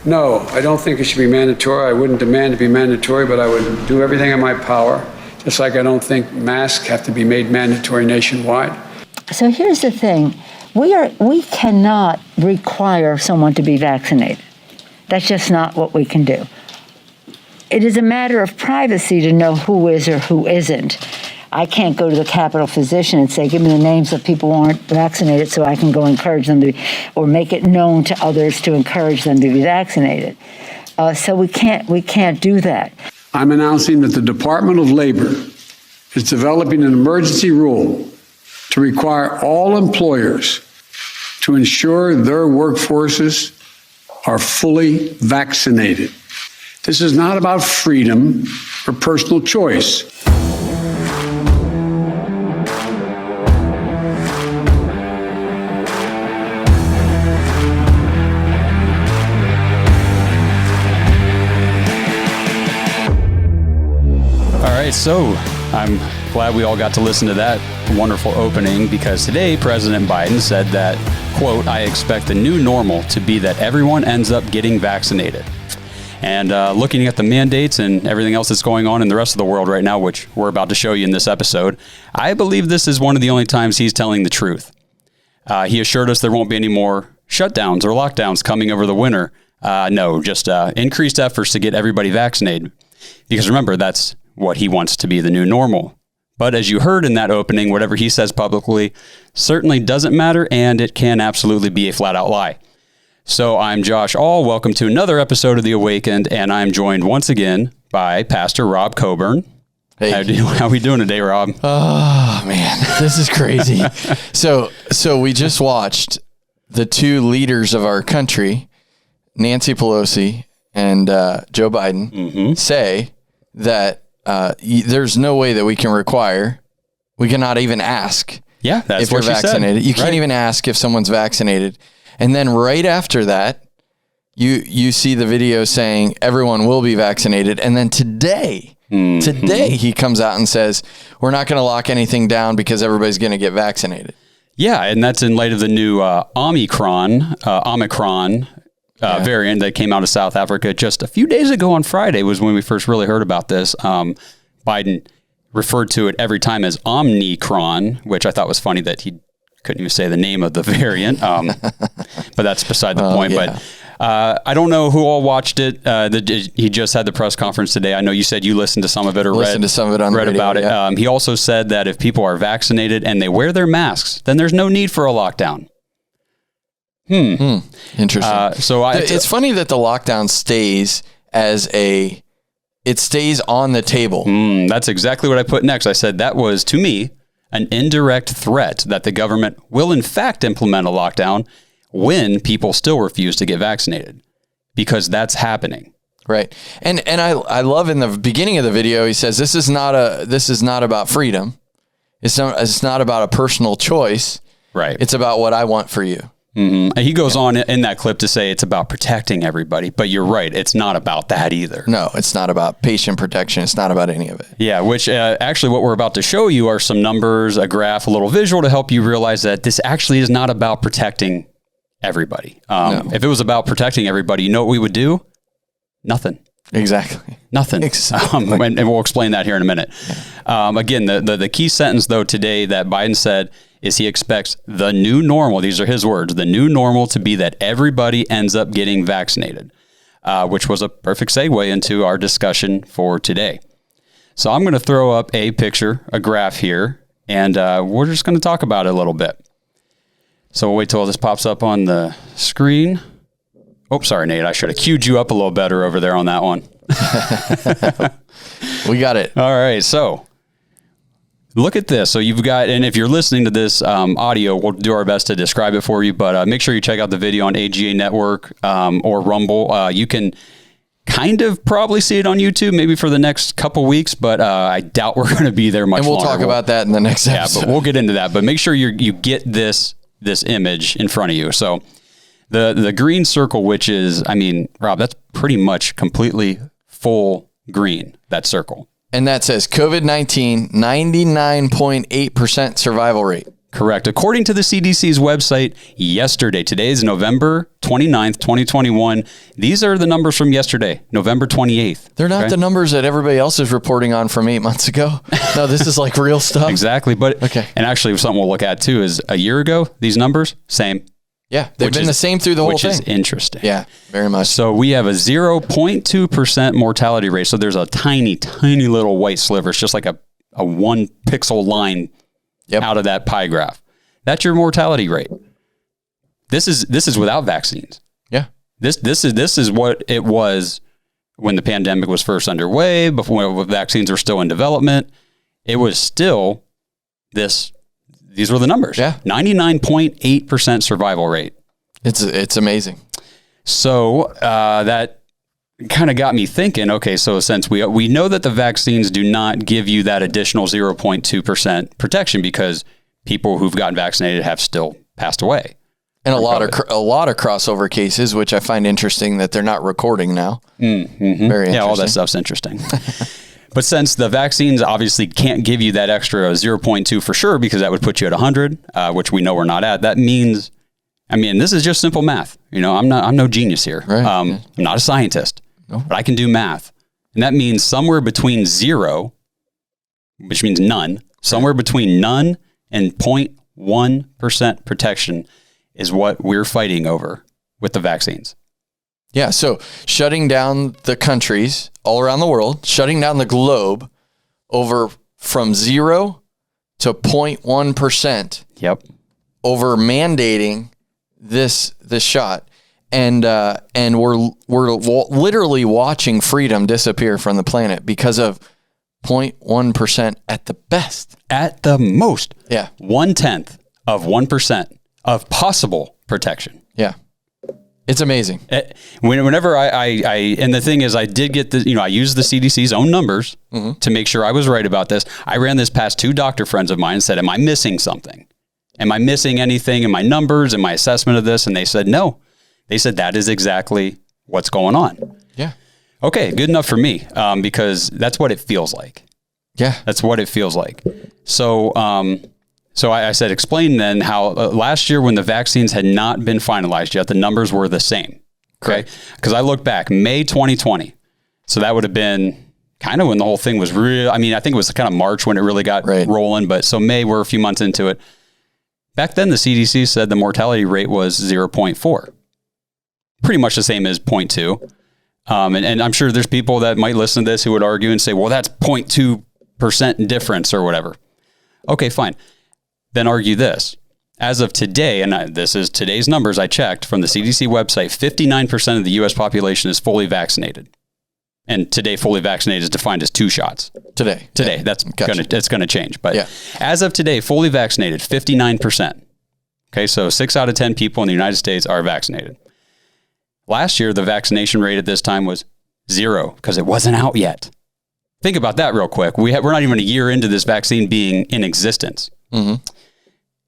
No, I don't think it should be mandatory. I wouldn't demand to be mandatory, but I would do everything in my power, just like I don't think masks have to be made mandatory nationwide. So here's the thing. We cannot require someone to be vaccinated. That's just not what we can do. It is a matter of privacy to know who is or who isn't. I can't go to the Capitol physician and say, give me the names of people who aren't vaccinated so I can go encourage them to be, or make it known to others to encourage them to be vaccinated. So we can't do that. I'm announcing that the Department of Labor is developing an emergency rule to require all employers to ensure their workforces are fully vaccinated. This is not about freedom or personal choice. All right, so I'm glad we all got to listen to that wonderful opening, because today President Biden said that, quote, I expect the new normal to be that everyone ends up getting vaccinated. And looking at the mandates and everything else that's going on in the rest of the world right now, which we're about to show you in this episode, I believe this is one of the only times he's telling the truth. He assured us there won't be any more shutdowns or lockdowns coming over the winter. No, just increased efforts to get everybody vaccinated. Because remember, that's what he wants to be the new normal. But as you heard in that opening, whatever he says publicly certainly doesn't matter, and it can absolutely be a flat out lie. So I'm Josh All. Welcome to another episode of The Awakened, and I'm joined once again by Pastor Rob Coburn. Hey. How we doing today, Rob? Oh, man, this is crazy. So we just watched the two leaders of our country, Nancy Pelosi and Joe Biden, say that there's no way that we cannot even ask if you're vaccinated. You can't even ask if someone's vaccinated. And then right after that, you see the video saying everyone will be vaccinated. And then today he comes out and says, we're not going to lock anything down because everybody's going to get vaccinated. Yeah, and that's in light of the new Omicron variant that came out of South Africa just a few days ago. On Friday was when we first really heard about this. Biden referred to it every time as Omicron, which I thought was funny that he couldn't even say the name of the variant, but that's beside the point. Yeah. But I don't know who all watched it. He just had the press conference today. I know you said you listened to some of it or read about it. Yeah. He also said that if people are vaccinated and they wear their masks, then there's no need for a lockdown. Interesting. It's funny that the lockdown stays stays on the table. That's exactly what I put next. I said that was, to me, an indirect threat that the government will in fact implement a lockdown when people still refuse to get vaccinated, because that's happening. Right. And I love in the beginning of the video, he says, this is not about freedom. It's not about a personal choice. Right. It's about what I want for you. And he goes on in that clip to say it's about protecting everybody, but you're right. It's not about that either. No, it's not about patient protection. It's not about any of it. Yeah, which actually what we're about to show you are some numbers, a graph, a little visual to help you realize that this actually is not about protecting everybody. No. If it was about protecting everybody, you know what we would do? Nothing. Exactly. Nothing. Exactly. And we'll explain that here in a minute. Again, the key sentence, though, today that Biden said is he expects the new normal, these are his words, the new normal to be that everybody ends up getting vaccinated, which was a perfect segue into our discussion for today. So I'm going to throw up a picture, a graph here, and we're just going to talk about it a little bit. So we'll wait till this pops up on the screen. Oh, sorry, Nate. I should have queued you up a little better over there on that one. We got it. All right. So look at this. So you've got, and if you're listening to this audio, we'll do our best to describe it for you, but make sure you check out the video on AGA Network or Rumble. You can kind of probably see it on YouTube maybe for the next couple weeks, but I doubt we're going to be there much longer. And we'll talk about that in the next episode. Yeah, but we'll get into that. But make sure you get this image in front of you. So the green circle, which is, I mean, Rob, that's pretty much completely full green, that circle. And that says COVID-19, 99.8% survival rate. Correct. According to the CDC's website yesterday, today is November 29th, 2021. These are the numbers from yesterday, November 28th. They're not the numbers that everybody else is reporting on from 8 months ago. No, this is like real stuff. Exactly. But, and actually something we'll look at too is a year ago, these numbers, same. Yeah, they've been the same through the whole thing. Which is interesting. Yeah, very much. So we have a 0.2% mortality rate. So there's a tiny, tiny little white sliver. It's just like a 1 pixel line out of that pie graph. That's your mortality rate. This is without vaccines. Yeah. This is what it was when the pandemic was first underway, before vaccines were still in development. It was still these were the numbers. Yeah. 99.8% survival rate. It's amazing. So that kind of got me thinking, okay, so since we know that the vaccines do not give you that additional 0.2% protection because people who've gotten vaccinated have still passed away. And a lot of crossover cases, which I find interesting that they're not recording now. Mm-hmm. Very interesting. Yeah, all that stuff's interesting. But since the vaccines obviously can't give you that extra 0.2 for sure, because that would put you at 100, which we know we're not at, that means, I mean, this is just simple math. You know, I'm no genius here. Right. I'm not a scientist, but I can do math. And that means somewhere between 0, which means none, somewhere between none and 0.1% protection is what we're fighting over with the vaccines. Yeah, so shutting down the countries all around the world, shutting down the globe over from 0 to 0.1%. Yep. Over mandating this shot, and we're literally watching freedom disappear from the planet because of 0.1% at the best. At the most. Yeah. 1/10 of 1% of possible protection. Yeah. It's amazing. Whenever I and the thing is, I did get I used the CDC's own numbers to make sure I was right about this. I ran this past 2 doctor friends of mine and said, am I missing something? Am I missing anything in my numbers and my assessment of this? And they said, no. They said, that is exactly what's going on. Yeah. Okay, good enough for me, because that's what it feels like. Yeah. That's what it feels like. So, I said, explain then how last year when the vaccines had not been finalized yet, the numbers were the same. Okay. Because I look back, May 2020. So that would have been kind of when the whole thing was real. I mean, I think it was kind of March when it really got rolling, but so May, we're a few months into it. Back then, the CDC said the mortality rate was 0.4. Pretty much the same as 0.2. And I'm sure there's people that might listen to this who would argue and say, well, that's 0.2% difference or whatever. Okay, fine. Then argue this. As of today, and this is today's numbers I checked from the CDC website, 59% of the U.S. population is fully vaccinated. And today, fully vaccinated is defined as 2 shots. Today, yeah. That's going to change. But as of today, fully vaccinated, 59%. Okay, so 6 out of 10 people in the United States are vaccinated. Last year, the vaccination rate at this time was 0 because it wasn't out yet. Think about that real quick. We're not even a year into this vaccine being in existence. Mm-hmm.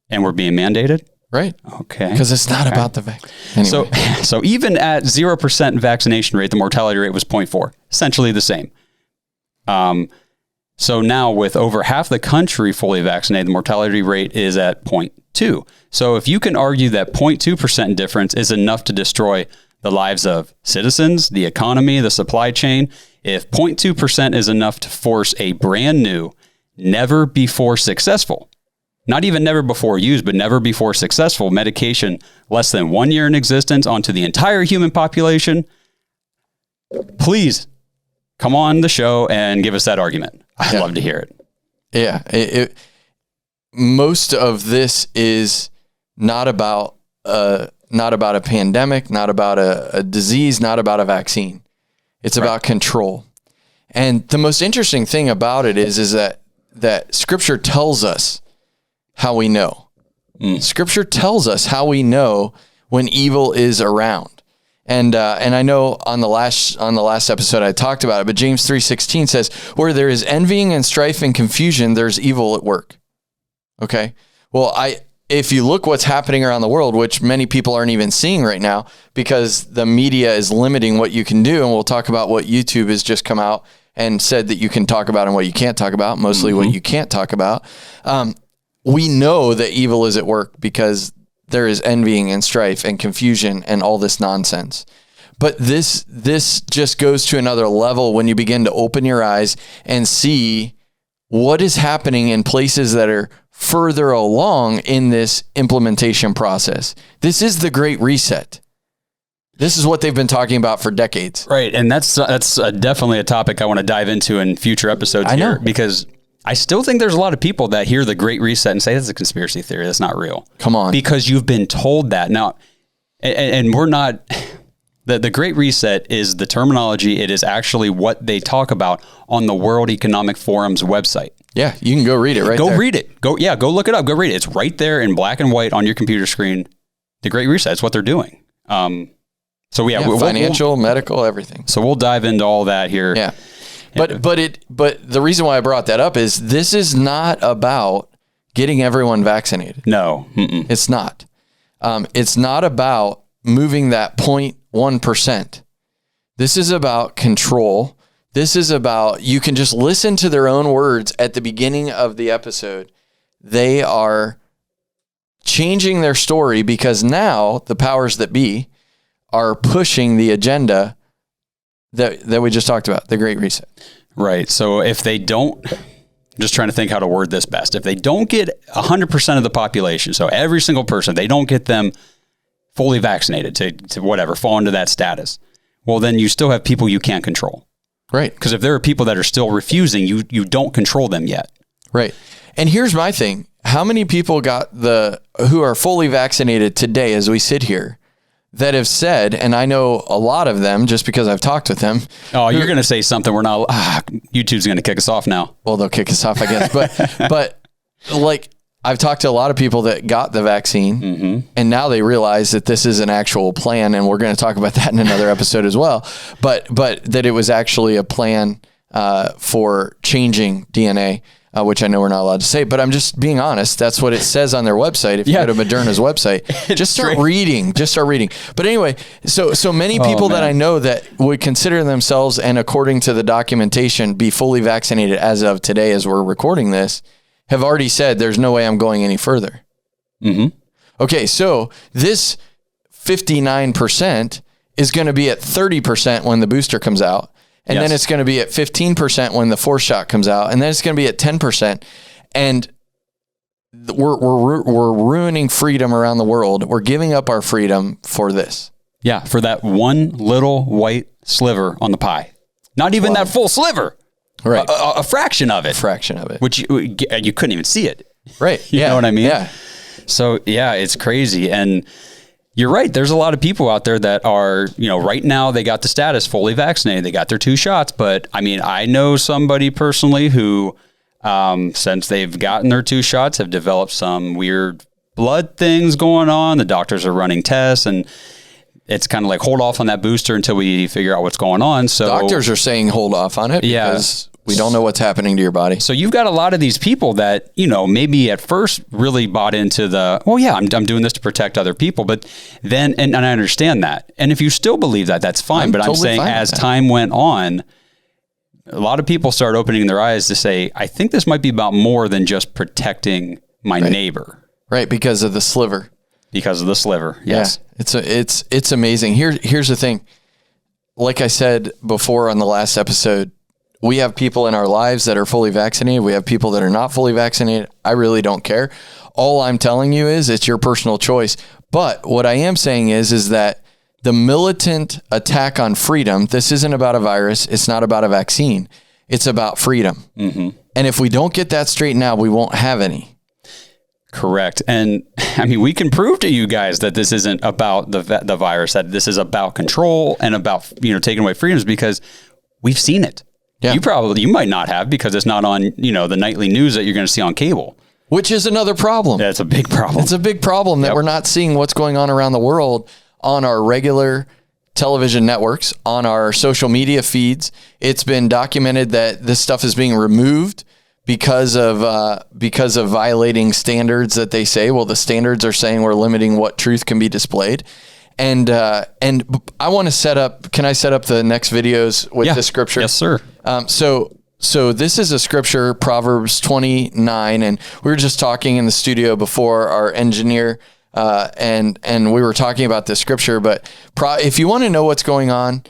And we're being mandated? Right. Okay. Because it's not about the vaccine. Anyway. So even at 0% vaccination rate, the mortality rate was 0.4, essentially the same. So now with over half the country fully vaccinated, the mortality rate is at 0.2. So if you can argue that 0.2% difference is enough to destroy the lives of citizens, the economy, the supply chain, if 0.2% is enough to force a brand new, never before successful, not even never before used, but never before successful medication less than 1 year in existence onto the entire human population, please come on the show and give us that argument. I'd love to hear it. Yeah. Most of this is not about a pandemic, not about a disease, not about a vaccine. It's about control. And the most interesting thing about it is that Scripture tells us how we know. Scripture tells us how we know when evil is around. And I know on the last episode I talked about it, but James 3:16 says, where there is envying and strife and confusion, there's evil at work. Okay. Well, if you look what's happening around the world, which many people aren't even seeing right now because the media is limiting what you can do. And we'll talk about what YouTube has just come out and said that you can talk about and what you can't talk about, mostly what you can't talk about. we know that evil is at work because there is envying and strife and confusion and all this nonsense. But this just goes to another level when you begin to open your eyes and see what is happening in places that are further along in this implementation process. This is the Great Reset. This is what they've been talking about for decades. Right. And that's definitely a topic I want to dive into in future episodes here, because I still think there's a lot of people that hear the Great Reset and say, that's a conspiracy theory. That's not real. Come on. Because you've been told that. Now, and we're not... The Great Reset is the terminology. It is actually what they talk about on the World Economic Forum's website. Yeah, you can go read it Go read it. Go look it up. Go read it. It's right there in black and white on your computer screen. The Great Reset is what they're doing. Financial, medical, everything. So we'll dive into all that here. Yeah. But the reason why I brought that up is this is not about getting everyone vaccinated. No. It's not. It's not about moving that 0.1%. This is about control. This is about, you can just listen to their own words at the beginning of the episode. They are changing their story because now the powers that be are pushing the agenda that we just talked about, the Great Reset. Right. So if they don't, I'm just trying to think how to word this best. If they don't get 100% of the population, so every single person, they don't get them fully vaccinated to whatever, fall into that status, well, then you still have people you can't control. Right. Because if there are people that are still refusing, you don't control them yet. Right. And here's my thing. How many people who are fully vaccinated today as we sit here that have said, and I know a lot of them just because I've talked with them. Oh, you're going to say something we're not, YouTube's going to kick us off now. Well, they'll kick us off, I guess. But like, I've talked to a lot of people that got the vaccine and now they realize that this is an actual plan. And we're going to talk about that in another episode as well. But that it was actually a plan for changing DNA, which I know we're not allowed to say, but I'm just being honest. That's what it says on their website. If you go to Moderna's website, just start reading. But anyway, so many people that I know that would consider themselves, and according to the documentation, be fully vaccinated as of today, as we're recording this, have already said there's no way I'm going any further. Okay, so this 59% is going to be at 30% when the booster comes out. And then it's going to be at 15% when the fourth shot comes out. And then it's going to be at 10%. And we're ruining freedom around the world. We're giving up our freedom for this. Yeah, for that one little white sliver on the pie. Not even that full sliver. Right. A fraction of it. Which you couldn't even see it. Right. You know what I mean? Yeah. So, yeah, it's crazy. And you're right. There's a lot of people out there that are, right now they got the status fully vaccinated. They got their 2 shots. But I mean, I know somebody personally who, since they've gotten their 2 shots, have developed some weird blood things going on. The doctors are running tests and it's kind of like hold off on that booster until we figure out what's going on. So doctors are saying hold off on it because we don't know what's happening to your body. So you've got a lot of these people that, maybe at first really bought into I'm doing this to protect other people. But then, and I understand that. And if you still believe that, that's fine. But I'm saying as time went on, a lot of people started opening their eyes to say, I think this might be about more than just protecting my neighbor. Right. Because of the sliver. Yes. Yeah, it's amazing. Here's the thing. Like I said before on the last episode, we have people in our lives that are fully vaccinated. We have people that are not fully vaccinated. I really don't care. All I'm telling you is it's your personal choice. But what I am saying is that the militant attack on freedom, this isn't about a virus. It's not about a vaccine. It's about freedom. And if we don't get that straightened out, we won't have any. Correct. And I mean, we can prove to you guys that this isn't about the virus, that this is about control and about, taking away freedoms, because we've seen it. Yeah. You might not have, because it's not on, the nightly news that you're going to see on cable. Which is another problem. That's a big problem. It's a big problem that we're not seeing what's going on around the world on our regular television networks, on our social media feeds. It's been documented that this stuff is being removed because of violating standards that they say. Well, the standards are saying we're limiting what truth can be displayed. And I want to can I set up the next videos with the scripture? Yes, sir. So this is a scripture, Proverbs 29, and we were just talking in the studio before, our engineer, and we were talking about this scripture. But if you want to know what's going on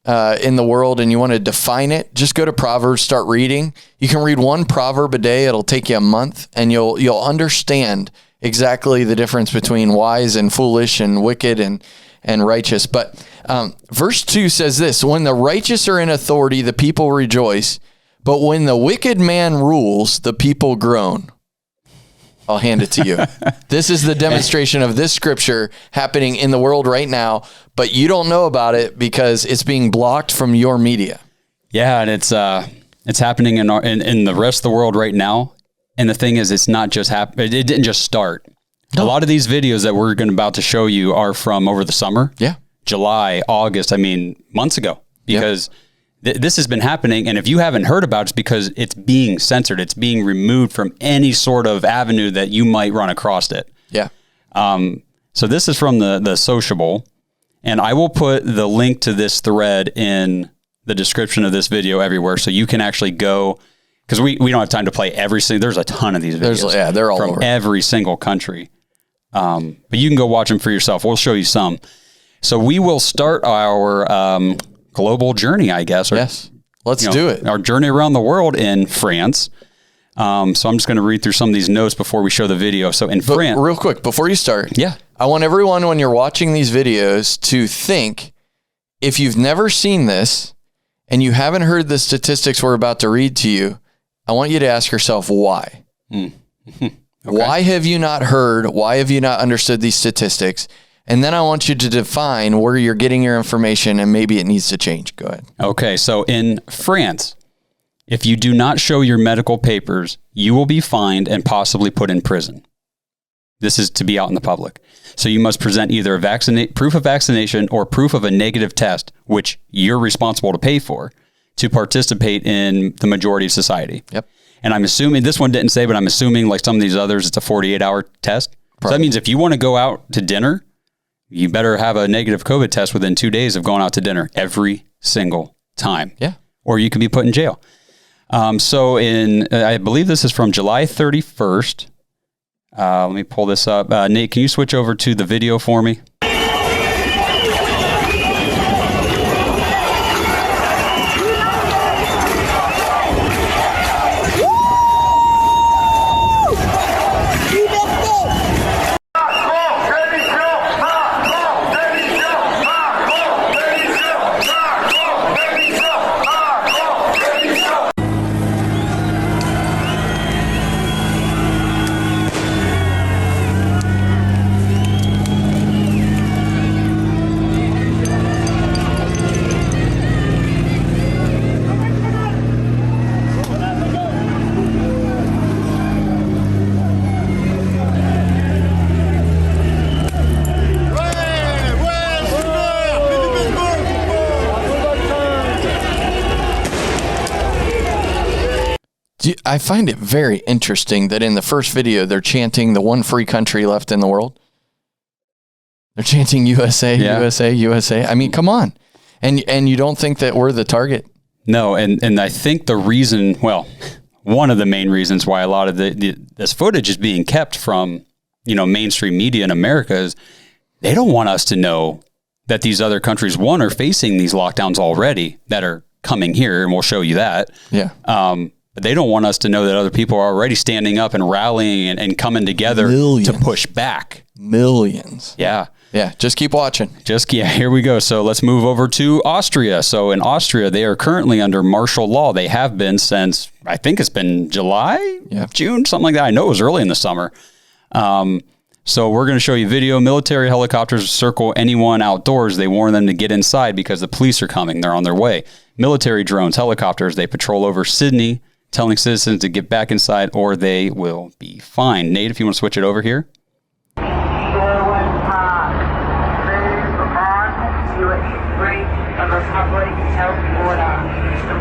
in the world and you want to define it, just go to Proverbs, start reading. You can read one proverb a day. It'll take you a month, and you'll understand exactly the difference between wise and foolish and wicked and righteous. But verse 2 says this: when the righteous are in authority, the people rejoice. But when the wicked man rules, the people groan. I'll hand it to you. This is the demonstration of this scripture happening in the world right now, but you don't know about it because it's being blocked from your media. Yeah, and it's happening in the rest of the world right now. And the thing is, it's not just it didn't just start. No. A lot of these videos that we're about to show you are from over the summer. Yeah. July, August, months ago, because this has been happening, and if you haven't heard about it, it's because it's being censored. It's being removed from any sort of avenue that you might run across it. Yeah. So this is from the Sociable, and I will put the link to this thread in the description of this video everywhere, so you can actually go, because we don't have time to play every single. There's a ton of these videos. They're all from over. Every single country. But you can go watch them for yourself. We'll show you some. So we will start our global journey, I guess. Or, yes. Let's do it. Our journey around the world in France. So I'm just going to read through some of these notes before we show the video. So in France. Real quick, before you start. Yeah. I want everyone, when you're watching these videos, to think, if you've never seen this and you haven't heard the statistics we're about to read to you, I want you to ask yourself why. Okay. Why have you not heard? Why have you not understood these statistics? And then I want you to define where you're getting your information, and maybe it needs to change. Go ahead. Okay. So in France, if you do not show your medical papers, you will be fined and possibly put in prison. This is to be out in the public. So you must present either proof of vaccination or proof of a negative test, which you're responsible to pay for, to participate in the majority of society. Yep. And I'm assuming, this one didn't say, but I'm assuming like some of these others, it's a 48-hour test. Probably. So that means if you want to go out to dinner, you better have a negative COVID test within 2 days of going out to dinner every single time. Yeah. Or you can be put in jail. So I believe this is from July 31st. Let me pull this up. Nate, can you switch over to the video for me? I find it very interesting that in the first video, they're chanting the one free country left in the world. They're chanting USA, USA, USA. I mean, come on. And you don't think that we're the target? No, and I think the reason, well, one of the main reasons why a lot of this footage is being kept from, mainstream media in America is they don't want us to know that these other countries, one, are facing these lockdowns already that are coming here, and we'll show you that. Yeah. But they don't want us to know that other people are already standing up and rallying and coming together to push back. Millions. Yeah. Yeah. Just keep watching. Here we go. So let's move over to Austria. So in Austria, they are currently under martial law. They have been since, I think it's been July, June, something like that. I know it was early in the summer. So we're going to show you video. Military helicopters circle anyone outdoors. They warn them to get inside because the police are coming. They're on their way. Military drones, helicopters, they patrol over Sydney, telling citizens to get back inside or they will be fined. Nate, if you want to switch it over here. The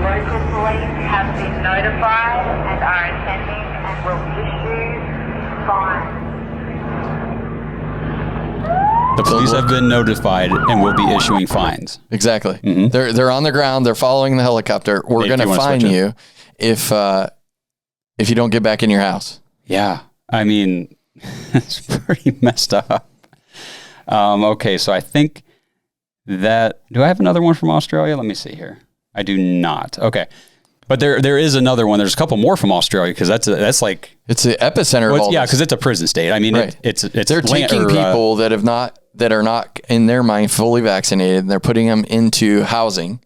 local police have been notified and are attending and will issue fines. The police have been notified and will be issuing fines. Exactly. Mm-hmm. They're on the ground. They're following the helicopter. We're going to fine you. if you don't get back in your house. Yeah. I mean, it's pretty messed up. Okay. So I think that, do I have another one from Australia? Let me see here. I do not. Okay. But there is another one. There's a couple more from Australia because that's like, it's the epicenter of all yeah, this. because it's a prison state. I mean, Right. it's They're taking people that are not in their mind fully vaccinated, and they're putting them into housing.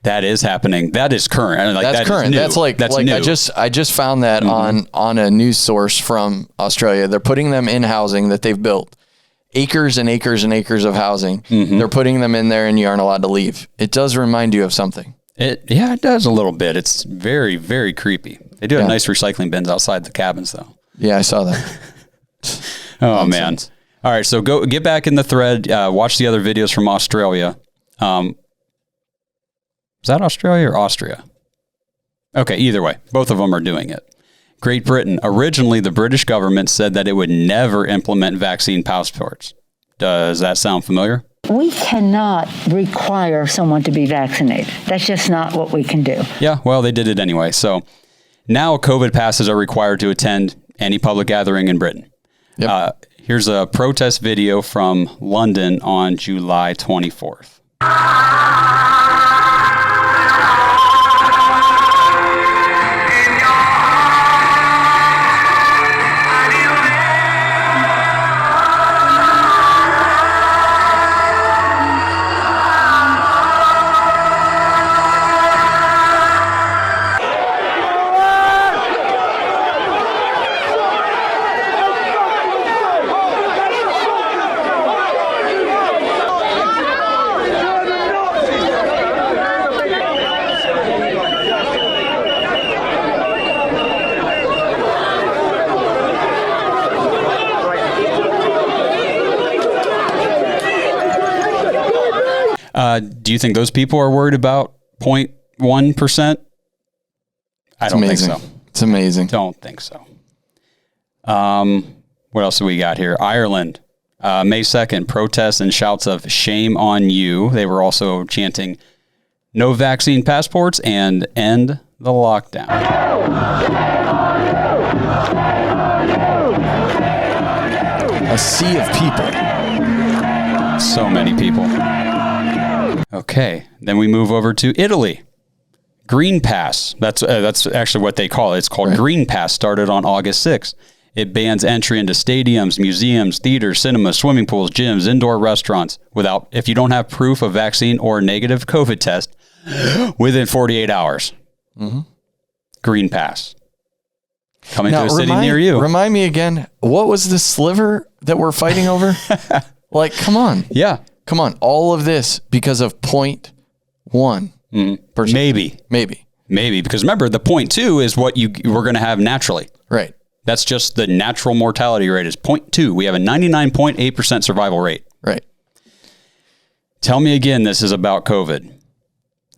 That is happening. That is current. Like, That's current. That's new. I just found that on a news source from Australia. They're putting them in housing that they've built. Acres and acres and acres of housing. They're putting them in there and you aren't allowed to leave. It does remind you of something. It does a little bit. It's very, very creepy. They do have nice recycling bins outside the cabins, though. Yeah, I saw that. Oh, man. All right, so get back in the thread. Watch the other videos from Australia. Is that Australia or Austria? Okay, either way, both of them are doing it. Great Britain. Originally, the British government said that it would never implement vaccine passports. Does that sound familiar? We cannot require someone to be vaccinated. That's just not what we can do. Yeah, well, they did it anyway. So now COVID passes are required to attend any public gathering in Britain. Yep. Here's a protest video from London on July 24th. Do you think those people are worried about 0.1%? I don't think so. It's amazing. Don't think so. What else do we got here? Ireland, May 2nd, protests and shouts of shame on you. They were also chanting no vaccine passports and end the lockdown. A sea of people. So many people. Okay, then we move over to Italy. Green Pass. That's actually what they call it. It's called Green Pass. Started on August 6th. It bans entry into stadiums, museums, theaters, cinemas, swimming pools, gyms, indoor restaurants if you don't have proof of vaccine or negative COVID test within 48 hours. Mm-hmm. Green Pass. Coming to a city near you. Remind me again, what was the sliver that we're fighting over? Like, come on. Yeah. Come on. All of this because of 0.1%. Maybe. Because remember, the 0.2 is what we're going to have naturally. Right. That's just the natural mortality rate is 0.2. We have a 99.8% survival rate. Right. Tell me again, this is about COVID.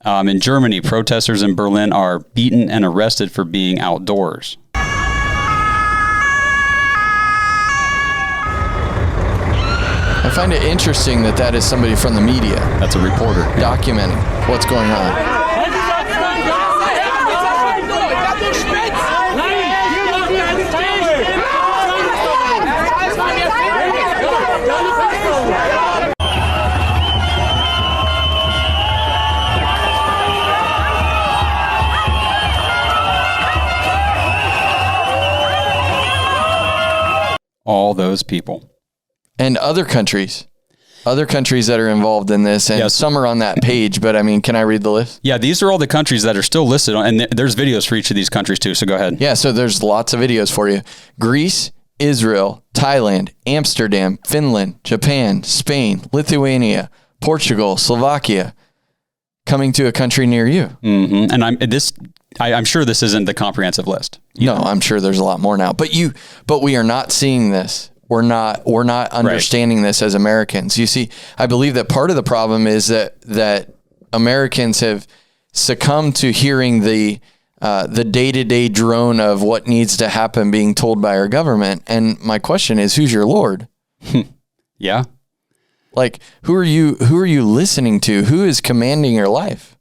In Germany, protesters in Berlin are beaten and arrested for being outdoors. I find it interesting that is somebody from the media. That's a reporter. Documenting what's going on. All those people. And other countries that are involved in this, and some are on that page, but I mean, can I read the list? Yeah, these are all the countries that are still listed on, and there's videos for each of these countries too, so go ahead. Yeah, so there's lots of videos for you. Greece, Israel, Thailand, Amsterdam, Finland, Japan, Spain, Lithuania, Portugal, Slovakia, coming to a country near you. Mm-hmm. And I'm sure this isn't the comprehensive list. No, I'm sure there's a lot more now, but we are not seeing this. We're not understanding this as Americans. You see, I believe that part of the problem is that Americans have succumbed to hearing the day-to-day drone of what needs to happen being told by our government. And my question is, who's your Lord? Yeah. Like, who are you listening to? Who is commanding your life?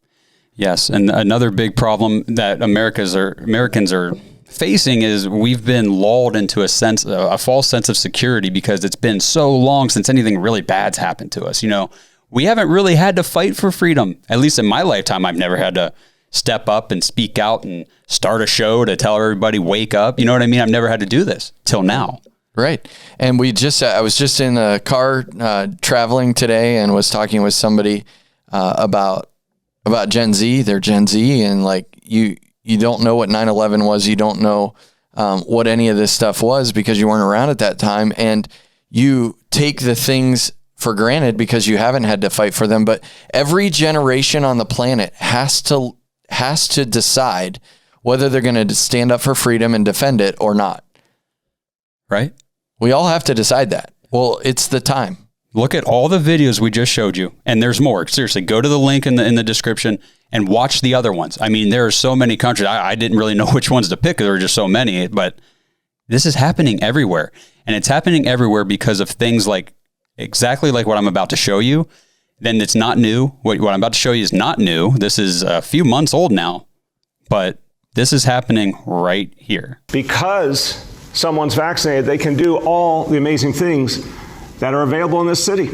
Yes, and another big problem that Americans are facing is we've been lulled into a false sense of security because it's been so long since anything really bad's happened to us. You know, we haven't really had to fight for freedom. At least in my lifetime, I've never had to step up and speak out and start a show to tell everybody, wake up. You know what I mean? I've never had to do this till now. Right. And I was just in a car traveling today and was talking with somebody about Gen Z. They're Gen Z, and like you don't know what 9/11 was. You don't know what any of this stuff was because you weren't around at that time, and you take the things for granted because you haven't had to fight for them. But every generation on the planet has to decide whether they're going to stand up for freedom and defend it or not. Right? We all have to decide that. Well, it's the time. Look at all the videos we just showed you, and there's more. Seriously, go to the link in the description and watch the other ones. I mean, there are so many countries. I didn't really know which ones to pick. There are just so many, but this is happening everywhere. And it's happening everywhere because of things like exactly like what I'm about to show you. Then it's not new. What I'm about to show you is not new. This is a few months old now, but this is happening right here. Because someone's vaccinated, they can do all the amazing things that are available in this city.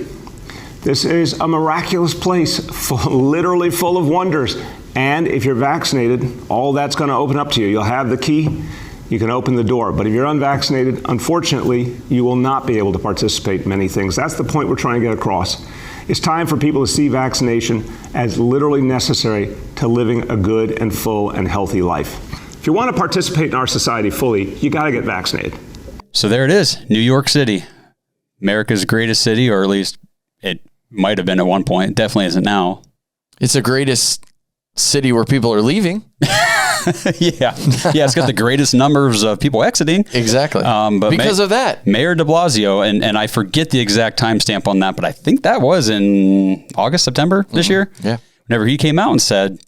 This is a miraculous place, literally full of wonders. And if you're vaccinated, all that's going to open up to you. You'll have the key, you can open the door. But if you're unvaccinated, unfortunately, you will not be able to participate in many things. That's the point we're trying to get across. It's time for people to see vaccination as literally necessary to living a good and full and healthy life. If you want to participate in our society fully, you got to get vaccinated. So there it is, New York City, America's greatest city, or at least it might have been at one point. It definitely isn't now. It's the greatest city where people are leaving. Yeah, it's got the greatest numbers of people exiting. Exactly. But because of that, Mayor de Blasio, and I forget the exact timestamp on that, but I think that was in August, September this year. Yeah. Whenever he came out and said,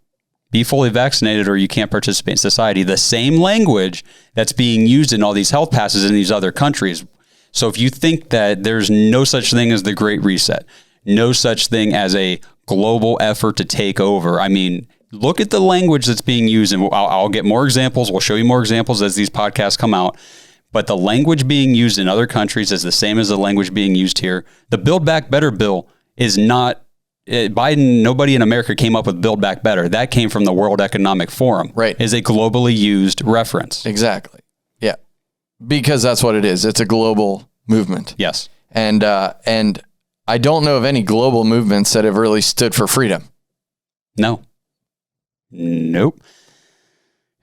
be fully vaccinated or you can't participate in society. The same language that's being used in all these health passes in these other countries. So if you think that there's no such thing as the Great Reset, no such thing as a global effort to take over, I mean, look at the language that's being used, and I'll get more examples. We'll show you more examples as these podcasts come out. But the language being used in other countries is the same as the language being used here. The Build Back Better bill is not Biden. Nobody in America came up with Build Back Better. That came from the World Economic Forum. Right. Is a globally used reference. Exactly. Yeah. Because that's what it is. It's a global movement. Yes. And I don't know of any global movements that have really stood for freedom. No. Nope.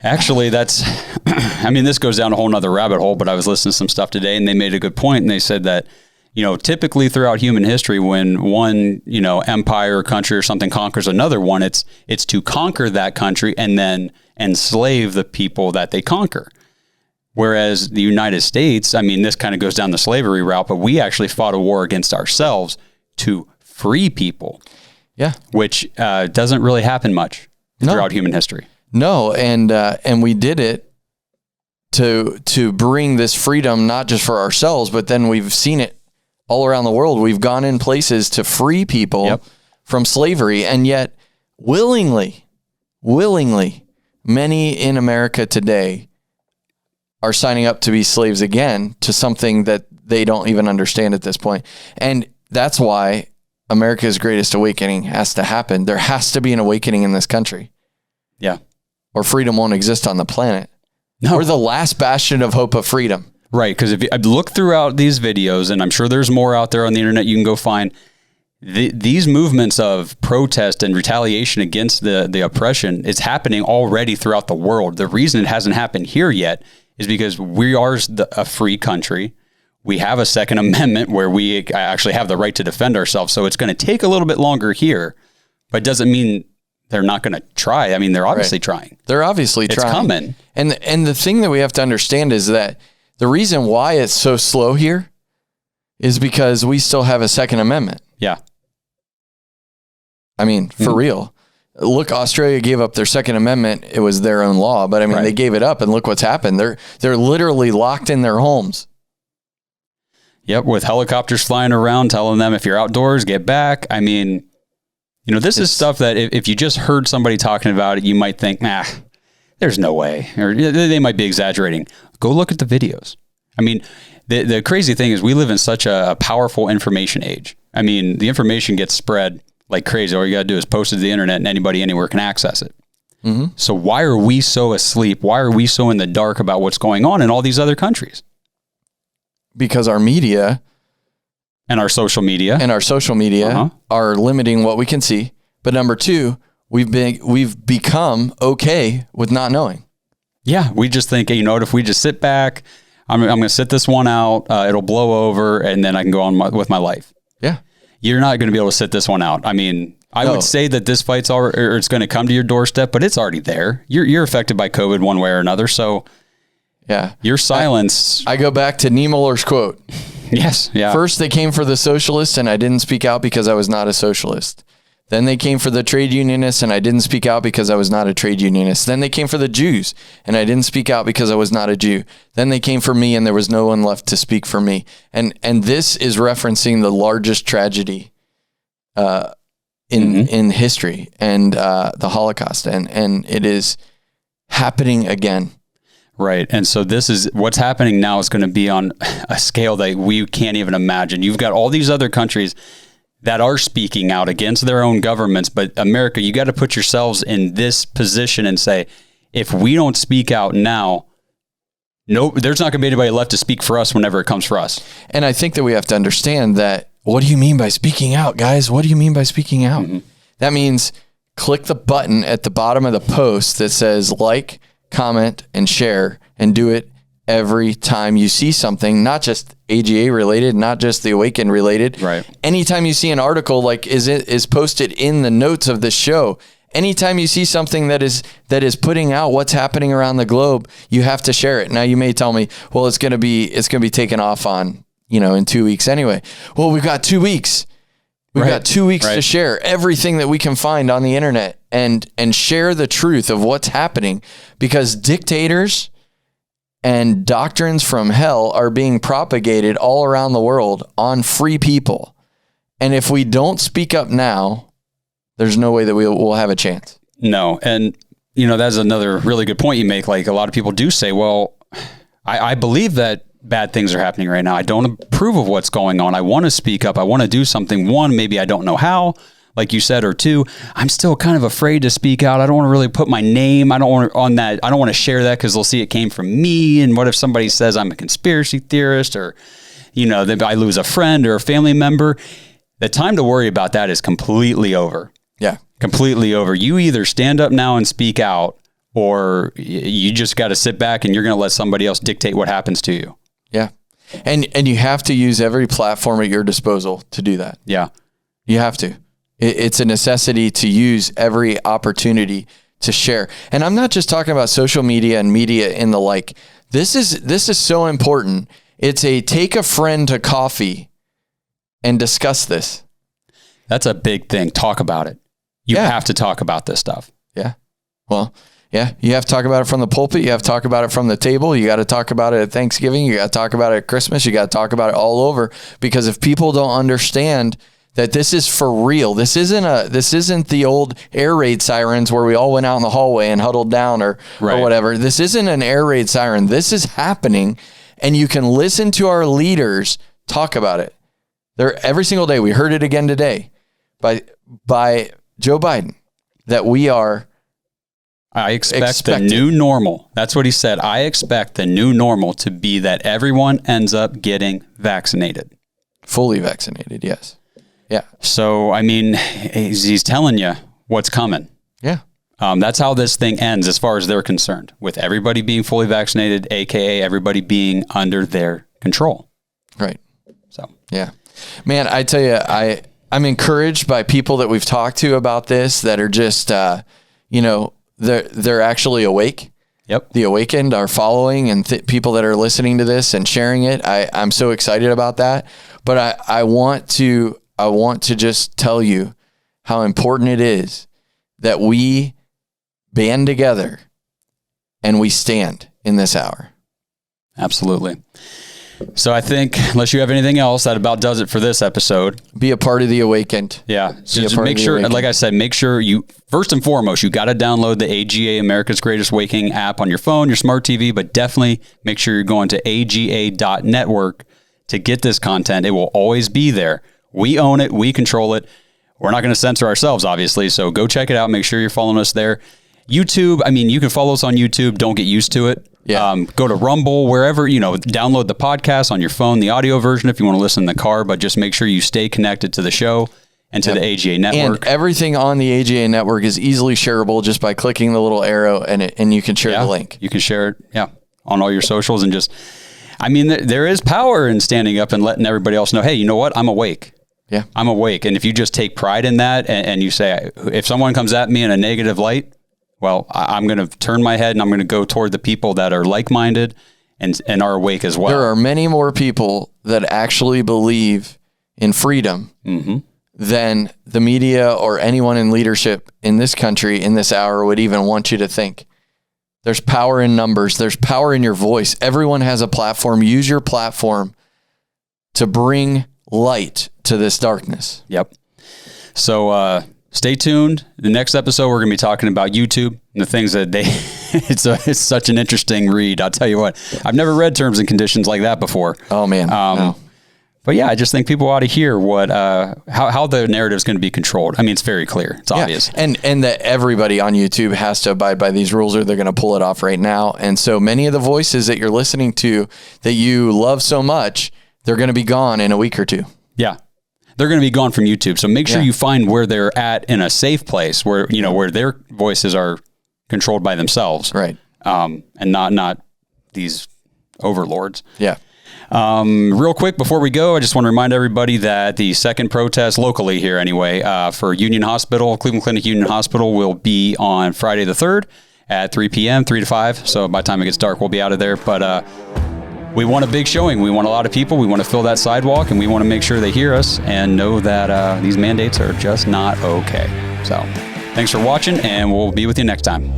Actually, that's, I mean, this goes down a whole nother rabbit hole, but I was listening to some stuff today and they made a good point. And they said that, you know, typically throughout human history, when one, you know, empire or country or something conquers another one, it's to conquer that country and then enslave the people that they conquer. Whereas the United States, I mean, this kind of goes down the slavery route, but we actually fought a war against ourselves to free people. Yeah. Which doesn't really happen much throughout human history. No, and we did it to bring this freedom not just for ourselves, but then we've seen it all around the world. We've gone in places to free people from slavery, and yet willingly, many in America today are signing up to be slaves again to something that they don't even understand at this point. And that's why America's greatest awakening has to happen. There has to be an awakening in this country. Yeah. Or freedom won't exist on the planet. No. We're the last bastion of hope of freedom. Right. Because if you look throughout these videos, and I'm sure there's more out there on the internet you can go find, these movements of protest and retaliation against the oppression is happening already throughout the world. The reason it hasn't happened here yet is because we are a free country. We have a Second Amendment where we actually have the right to defend ourselves. So it's going to take a little bit longer here, but it doesn't mean they're not going to try. I mean, they're obviously trying. They're obviously trying. It's coming. And the thing that we have to understand is that the reason why it's so slow here is because we still have a Second Amendment. Yeah. I mean, for real. Look, Australia gave up their Second Amendment. It was their own law, but I mean, they gave it up, and look what's happened. They're literally locked in their homes. Yep, with helicopters flying around telling them if you're outdoors, get back. I mean, This is stuff that if you just heard somebody talking about it, you might think, there's no way, or they might be exaggerating. Go look at the videos. I mean, the crazy thing is we live in such a powerful information age. I mean, the information gets spread like crazy. All you got to do is post it to the internet and anybody anywhere can access it. Mm-hmm. So why are we so asleep? Why are we so in the dark about what's going on in all these other countries? Because our media and our social media are limiting what we can see. But number two, we've become okay with not knowing. Yeah, we just think, what, if we just sit back, I'm going to sit this one out, it'll blow over, and then I can go on with my life. Yeah. You're not going to be able to sit this one out. I mean, I would say that this fight's it's going to come to your doorstep, but it's already there. You're affected by COVID one way or another. So yeah, your silence. I go back to Niemöller's quote. Yes. Yeah. First they came for the socialists and I didn't speak out because I was not a socialist. Then they came for the trade unionists and I didn't speak out because I was not a trade unionist. Then they came for the Jews and I didn't speak out because I was not a Jew. Then they came for me and there was no one left to speak for me. And this is referencing the largest tragedy in history and the Holocaust. And it is happening again. Right. And so this is what's happening now is going to be on a scale that we can't even imagine. You've got all these other countries that are speaking out against their own governments. But America, you got to put yourselves in this position and say, if we don't speak out now, there's not going to be anybody left to speak for us whenever it comes for us. And I think that we have to understand that. What do you mean by speaking out, guys? What do you mean by speaking out? Mm-hmm. That means click the button at the bottom of the post that says like, comment, and share, and do it every time you see something, not just AGA related, not just the Awaken related. Right. Anytime you see an article like is posted in the notes of the show, anytime you see something that is putting out what's happening around the globe, you have to share it. Now you may tell me, well, it's going to be taken off on, in 2 weeks anyway. Well, we've got 2 weeks. We've got 2 weeks to share everything that we can find on the internet and share the truth of what's happening, because dictators and doctrines from hell are being propagated all around the world on free people. And if we don't speak up now, there's no way that we'll have a chance. No. And, that's another really good point you make. Like, a lot of people do say, well, I believe that bad things are happening right now. I don't approve of what's going on. I want to speak up. I want to do something. One, maybe I don't know how, like you said, or two, I'm still kind of afraid to speak out. I don't want to really put my name. I don't want to share that because they'll see it came from me. And what if somebody says I'm a conspiracy theorist, or, that I lose a friend or a family member? The time to worry about that is completely over. Yeah. Completely over. You either stand up now and speak out, or you just got to sit back and you're going to let somebody else dictate what happens to you. Yeah. And you have to use every platform at your disposal to do that. Yeah. You have to. It's a necessity to use every opportunity to share. And I'm not just talking about social media and media in the like. This is so important. It's take a friend to coffee and discuss this. That's a big thing. Talk about it. You have to talk about this stuff. Yeah. Well, yeah, you have to talk about it from the pulpit. You have to talk about it from the table. You got to talk about it at Thanksgiving. You got to talk about it at Christmas. You got to talk about it all over, because if people don't understand that this is for real, this isn't the old air raid sirens where we all went out in the hallway and huddled down or whatever. This isn't an air raid siren. This is happening, and you can listen to our leaders talk about it. Every single day. We heard it again today by Joe Biden that we are. I expect the new normal. That's what he said. I expect the new normal to be that everyone ends up getting vaccinated. Fully vaccinated, yes. Yeah. So, I mean, he's telling you what's coming. Yeah. That's how this thing ends as far as they're concerned, with everybody being fully vaccinated, AKA everybody being under their control. Right. So, yeah. Man, I tell you, I'm encouraged by people that we've talked to about this that are just, they're actually awake. Yep. The awakened are following, and people that are listening to this and sharing it. I'm so excited about that. But I want to just tell you how important it is that we band together and we stand in this hour. Absolutely. So I think, unless you have anything else, that about does it for this episode. Be a part of the awakened. Yeah. So Be a just part make of the sure, awakened. like I said, make sure you, first and foremost, you got to download the AGA America's Greatest Awakening app on your phone, your smart TV, but definitely make sure you're going to aga.network to get this content. It will always be there. We own it. We control it. We're not going to censor ourselves, obviously. So go check it out. Make sure you're following us there. YouTube, I mean, you can follow us on YouTube. Don't get used to it. Yeah. Go to Rumble, wherever, download the podcast on your phone, the audio version if you want to listen in the car, but just make sure you stay connected to the show and to the AGA network. And everything on the AGA network is easily shareable just by clicking the little arrow and you can share the link. You can share it, on all your socials and just, I mean, there is power in standing up and letting everybody else know, hey, you know what? I'm awake. Yeah. I'm awake. And if you just take pride in that and you say, if someone comes at me in a negative light, well, I'm going to turn my head and I'm going to go toward the people that are like-minded and are awake as well. There are many more people that actually believe in freedom than the media or anyone in leadership in this country in this hour would even want you to think. There's power in numbers. There's power in your voice. Everyone has a platform. Use your platform to bring light to this darkness. Yep. So stay tuned. The next episode, we're going to be talking about YouTube and the things that it's such an interesting read. I'll tell you what, I've never read terms and conditions like that before. Oh man. No. But yeah, I just think people ought to hear how the narrative is going to be controlled. I mean, it's very clear. It's obvious. And that everybody on YouTube has to abide by these rules or they're going to pull it off right now. And so many of the voices that you're listening to that you love so much, they're going to be gone in a week or two. Yeah. They're going to be gone from YouTube. So make sure you find where they're at in a safe place where, where their voices are controlled by themselves. Right. And not these overlords. Yeah. Real quick before we go, I just want to remind everybody that the second protest locally here anyway, for Union Hospital, Cleveland Clinic Union Hospital will be on Friday the 3rd at 3 p.m., 3 to 5. So by the time it gets dark, we'll be out of there. But, we want a big showing. We want a lot of people. We want to fill that sidewalk, and we want to make sure they hear us and know that these mandates are just not okay. So thanks for watching, and we'll be with you next time.